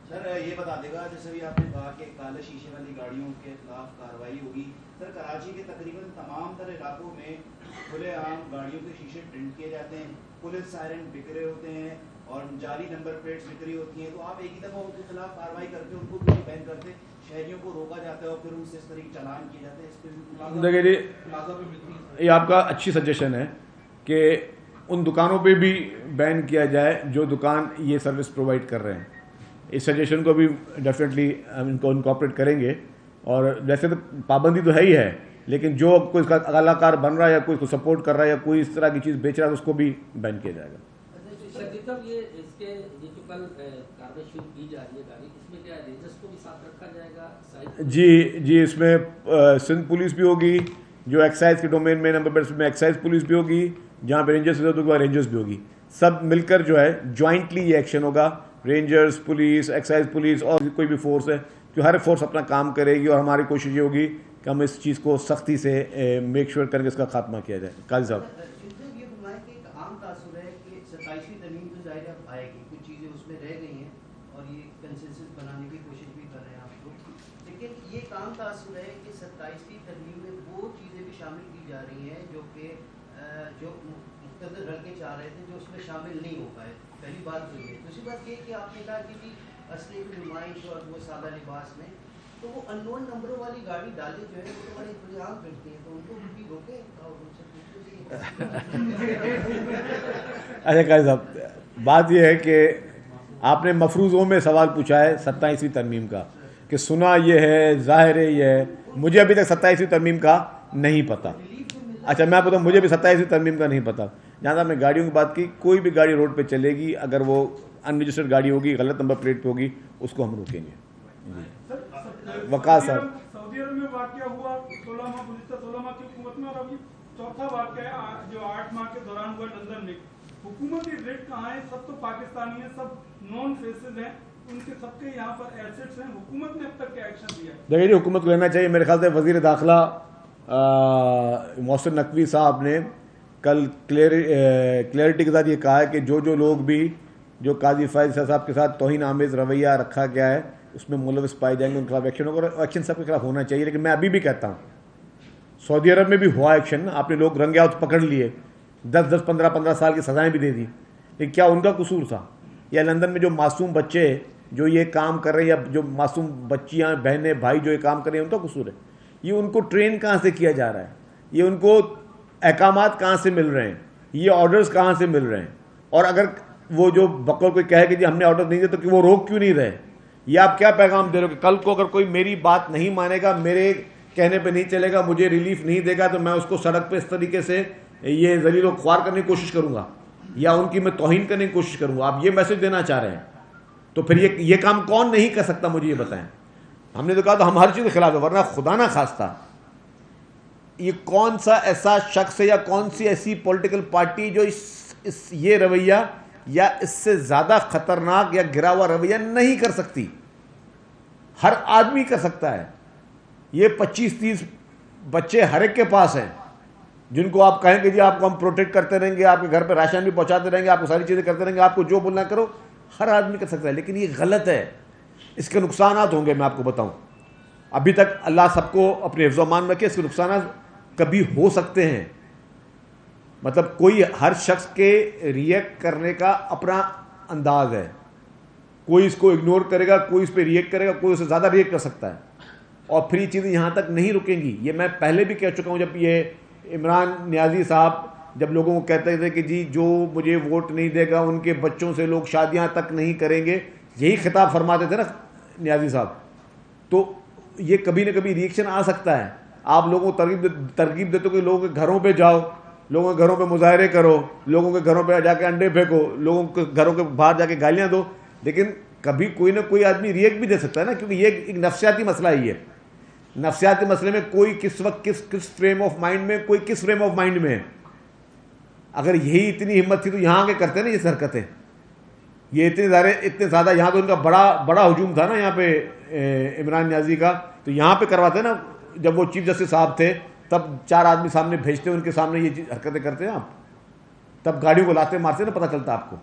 سر یہ بتا دے گا, جیسے بھی آپ نے کہا کہ کالے شیشے والی گاڑیوں کے خلاف کارروائی ہوگی. سر کراچی کے تقریباً تمام تر علاقوں میں کھلے عام گاڑیوں کے شیشے ٹنٹ کیے جاتے ہیں, پولیس سائرن بکھرے ہوتے ہیں, اور جعلی نمبر پلیٹس بکھری ہوتی ہیں. تو آپ ایک ہی دفعہ ان کے خلاف کارروائی کرتے, ان کو بھی بین کرتے, شہریوں کو روکا جاتا ہے اور پھر ان سے اس طرح کے چالان کیے جاتے ہیں. اس پہ دیکھیں جی, یہ آپ کا اچھی سجیشن ہے کہ ان دکانوں پہ بھی بین کیا جائے جو دکان یہ سروس پرووائڈ کر رہے ہیں. اس سجیشن کو بھی ڈیفینیٹلی ہم ان کو انکارپوریٹ کریں گے. اور ویسے تو پابندی تو ہے ہی ہے, لیکن جو کوئی اس کا اعلیٰ بن رہا ہے یا کوئی اس کو سپورٹ کر رہا ہے یا کوئی اس طرح کی چیز بیچ رہا ہے, تو اس کو بھی بین کیا جائے گا. یہ اس کے یہ جو کل کارروائی شروع کی جا رہی ہے گاڑی, اس میں کیا رینجرز کو بھی ساتھ رکھا جائے گا؟ جی, اس میں سندھ پولیس بھی ہوگی, جو ایکسائز کے ڈومین میں نمبر پلیٹس میں ایکسائز پولیس بھی ہوگی, جہاں پہ رینجرز ہوتے ہیں وہاں رینجرز بھی ہوگی. سب مل کر جو ہے جوائنٹلی یہ ایکشن ہوگا. رینجرز, پولیس, ایکسائز پولیس اور کوئی بھی فورس ہے, جو ہر فورس اپنا کام کرے گی, اور ہماری کوشش یہ ہوگی کہ ہم اس چیز کو سختی سے میک شیور کریں کہ اس کا خاتمہ کیا جائے. قاضی صاحب یہ فرمائیں کہ ایک عام تاثر ہے کہ 27ویں ترمیم تو ظاہر ہے آئے گی, کچھ چیزیں اس میں رہ گئی ہیں اور یہ کنسنسس بنانے کی کوشش بھی کر رہے ہیں آپ لوگ, لیکن یہ ایک عام تاثر ہے کہ 27ویں ترمیم میں وہ چیزیں بھی شامل کی جا رہی ہیں جو کہ جو مقتدر حلقے چاہ رہے تھے, جو اس میں شامل نہیں ہو پائے. پہلی بات تو یہ. دوسری بات یہ کہ آپ نے کہا کہ اسلحے کی نمائش اور وہ سادہ لباس میں, تو وہ ان نون نمبروں والی گاڑی ڈالے جو ہے وہ تو بڑے عام کرتی ہیں, تو ان کو بھی روکیں اور ان سے اچھا قاضی صاحب, بات یہ ہے کہ آپ نے مفروضوں میں سوال پوچھا ہے 27ویں ترمیم کا. کہ سنا یہ ہے، ظاہر ہے یہ ہے. مجھے ابھی تک 27ویں ترمیم کا نہیں پتہ. اچھا میں بتاؤں، مجھے بھی 27ویں ترمیم کا نہیں پتہ. جہاں تک میں گاڑیوں کی بات کی، کوئی بھی گاڑی روڈ پہ چلے گی اگر وہ ان رجسٹرڈ گاڑی ہوگی، غلط نمبر پلیٹ پہ ہوگی، اس کو ہم روکیں گے. وقاص صاحب، سعودی عرب میں واقعہ ہوا 16 ماہ گزشتہ 16 ماہ کی حکومت میں، اور ابھی چوتھا واقعہ ہے جو 8 ماہ کے دوران ہوا لندن میں. حکومتی ریٹ کہاں ہے؟ سب تو پاکستانی ہیں، سب نون فیسز ہیں، ان کے سب کے یہاں پر ایسٹس ہیں. حکومت نے اب تک کیا ایکشن لیا ہے؟ دیکھیے جی، حکومت کو لینا چاہیے. میرے خیال سے وزیر داخلہ محسن نقوی صاحب نے کل کلیئرٹی کے ساتھ یہ کہا ہے کہ جو لوگ بھی جو قاضی فائز صاحب کے ساتھ توہین آمیز رویہ رکھا گیا ہے اس میں ملوث پائے جائیں گے، ان کے خلاف ایکشن ہوگا، اور ایکشن سب کے خلاف ہونا چاہیے. لیکن میں ابھی بھی کہتا ہوں سعودی عرب میں بھی ہوا ایکشن، آپ نے لوگ رنگ ہاتھ پکڑ لیے، 10 15 سال کی سزائیں بھی دے دی، لیکن کیا ان کا قصور تھا؟ یا لندن میں جو معصوم بچے جو یہ کام کر رہے ہیں، یا جو معصوم بچیاں بہنیں بھائی جو یہ کام کر رہے ہیں، ان کا قصور ہے؟ یہ ان کو ٹرین کہاں سے کیا جا رہا ہے؟ یہ ان کو احکامات کہاں سے مل رہے ہیں؟ یہ آرڈرز کہاں سے مل رہے ہیں؟ اور اگر وہ جو بقول کوئی کہے کہ جی ہم نے آرڈر نہیں دیا تو کہ وہ روک کیوں نہیں رہے؟ یہ آپ کیا پیغام دے رہے ہو کہ کل کو اگر کوئی میری بات نہیں مانے گا، میرے کہنے پہ نہیں چلے گا، مجھے ریلیف نہیں دے گا، تو میں اس کو سڑک پہ اس طریقے سے یہ ذلیل و خوار کرنے کی کوشش کروں گا یا ان کی میں توہین کرنے کی کوشش کروں گا؟ آپ یہ میسج دینا چاہ رہے ہیں؟ تو پھر یہ کام کون نہیں کر سکتا؟ مجھے یہ بتائیں. ہم نے تو کہا تو ہم ہر چیز کے خلاف ہے، ورنہ خدا نہ خواستہ یہ کون سا ایسا شخص ہے یا کون سی ایسی پولیٹیکل پارٹی جو یہ رویہ یا اس سے زیادہ خطرناک یا گرا ہوا رویہ نہیں کر سکتی؟ ہر آدمی کر سکتا ہے. یہ 25-30 بچے ہر ایک کے پاس ہیں جن کو آپ کہیں کہ جی آپ کو ہم پروٹیکٹ کرتے رہیں گے، آپ کے گھر پہ راشن بھی پہنچاتے رہیں گے، آپ کو ساری چیزیں کرتے رہیں گے، آپ کو جو بولنا کرو. ہر آدمی کر سکتا ہے، لیکن یہ غلط ہے. اس کے نقصانات ہوں گے، میں آپ کو بتاؤں. ابھی تک اللہ سب کو اپنے حفظ و امان میں رکھے، اس کے نقصانات کبھی ہو سکتے ہیں. مطلب کوئی ہر شخص کے ریئیکٹ کرنے کا اپنا انداز ہے. کوئی اس کو اگنور کرے گا، کوئی اس پہ ریئیکٹ کرے گا، کوئی اس سے زیادہ ریئیکٹ کر سکتا ہے. اور پھر یہ چیزیں یہاں تک نہیں رکیں گی. یہ میں پہلے بھی کہہ چکا ہوں، جب یہ عمران نیازی صاحب جب لوگوں کو کہتے تھے کہ جی جو مجھے ووٹ نہیں دے گا ان کے بچوں سے لوگ شادیاں تک نہیں کریں گے، یہی خطاب فرماتے تھے نا نیازی صاحب. تو یہ کبھی نہ کبھی ریئیکشن آ سکتا ہے. آپ لوگوں کو ترغیب دیتے کہ لوگوں کے گھروں پہ جاؤ، لوگوں کے گھروں پہ مظاہرے کرو، لوگوں کے گھروں پہ جا کے انڈے پھینکو، لوگوں کے گھروں کے باہر جا کے گالیاں دو، لیکن کبھی کوئی نہ کوئی آدمی ریئیکٹ بھی دے سکتا ہے نا، کیونکہ یہ ایک نفسیاتی مسئلہ ہی ہے. نفسیاتی مسئلے میں کوئی کس وقت کس فریم آف مائنڈ میں، کوئی کس فریم آف مائنڈ میں ہے. اگر یہی اتنی ہمت تھی تو یہاں کے کرتے نا یہ حرکتیں. یہ اتنے زیادہ یہاں تو ان کا بڑا ہجوم تھا نا یہاں پہ عمران نیازی کا، تو یہاں پہ کرواتے نا. جب وہ چیف جسٹس صاحب تھے تب 4 آدمی سامنے بھیجتے، ان کے سامنے یہ حرکتیں کرتے ہیں آپ، تب گاڑیوں کو لاتے مارتے نا، پتہ چلتا آپ کو.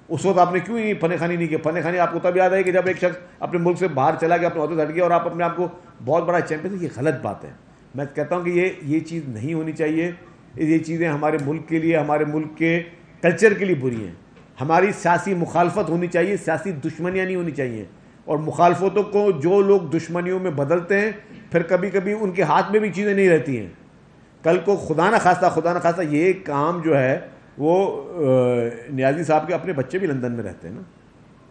اس وقت آپ نے کیوں یہ فن خانی نہیں کیا؟ فن خانی آپ کو تب یاد آئی کہ جب ایک شخص اپنے ملک سے باہر چلا گیا، اپنے عہدے سے ہٹ گیا اور آپ اپنے آپ کو بہت بڑا چیمپئن. یہ غلط بات ہے. میں کہتا ہوں کہ یہ چیز نہیں ہونی چاہیے. یہ چیزیں ہمارے ملک کے لیے، ہمارے ملک کے کلچر کے لیے بری ہیں. ہماری سیاسی مخالفت ہونی چاہیے، سیاسی دشمنیاں نہیں ہونی چاہیے. اور مخالفتوں کو جو لوگ دشمنیوں میں بدلتے ہیں پھر کبھی کبھی ان کے ہاتھ میں بھی چیزیں نہیں رہتی ہیں. کل کو خدا نہ خواستہ یہ کام جو ہے وہ نیازی صاحب کے اپنے بچے بھی لندن میں رہتے ہیں نا،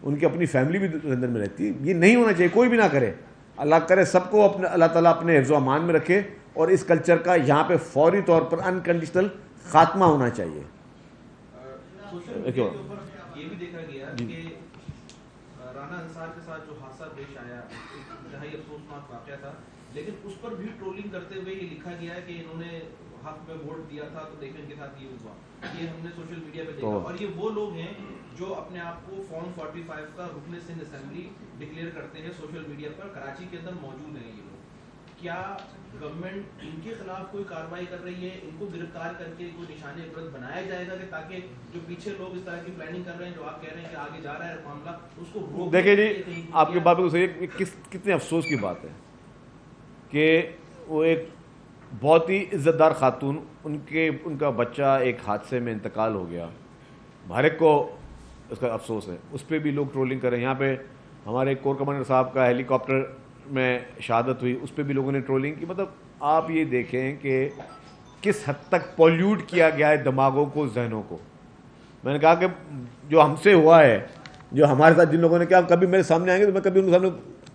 ان کی اپنی فیملی بھی لندن میں رہتی ہے. یہ نہیں ہونا چاہیے، کوئی بھی نہ کرے. اللہ کرے سب کو اپنے اللہ تعالیٰ اپنے حفظ و امان میں رکھے، اور اس کلچر کا یہاں پہ فوری طور پر انکنڈیشنل خاتمہ ہونا چاہیے. یہ بھی دیکھا گیا کہ رانا انصار کے ساتھ جو حادثہ پیش آیا انتہائی افسوسناک واقعہ تھا، لیکن اس پر بھی ٹرولنگ کرتے ہوئے یہ لکھا گیا ہے کہ انہوں نے حق میں ووٹ دیا تھا تو دیکھیں کے ساتھ یہ ہوا. یہ ہم نے سوشل میڈیا پہ دیکھا، اور یہ وہ لوگ ہیں جو اپنے آپ کو فارم 45 کا رکن سندھ اسمبلی ڈکلیئر کرتے ہیں، سوشل میڈیا پر کراچی کے اندر موجود ہیں یہ لوگ. کیا گورنمنٹ ان کے خلاف کوئی کارروائی کر رہی ہے؟ ان کو گرفتار کر کے کوئی نشان عبرت بنایا جائے گا کہ تاکہ جو پیچھے لوگ اس طرح کی پلاننگ کر رہے ہیں، جو آپ کہہ رہے ہیں کہ آگے جا رہا ہے معاملہ، اس کو روک. دیکھیں جی آپ کی بات کو صحیح، کتنے افسوس کی بات ہے کہ وہ ایک بہت ہی عزت دار خاتون، ان کا بچہ ایک حادثے میں انتقال ہو گیا. ہر ایک کو اس کا افسوس ہے. اس پہ بھی لوگ ٹرولنگ کر رہے ہیں. یہاں پہ ہمارے کور کمانڈر صاحب کا ہیلی کاپٹر میں شہادت ہوئی، اس پہ بھی لوگوں نے ٹرولنگ کی. مطلب آپ یہ دیکھیں کہ کس حد تک پولیوٹ کیا گیا ہے دماغوں کو، ذہنوں کو. میں نے کہا کہ جو ہم سے ہوا ہے، جو ہمارے ساتھ جن لوگوں نے کیا، کبھی میرے سامنے آئیں گے تو میں کبھی ان کے سامنے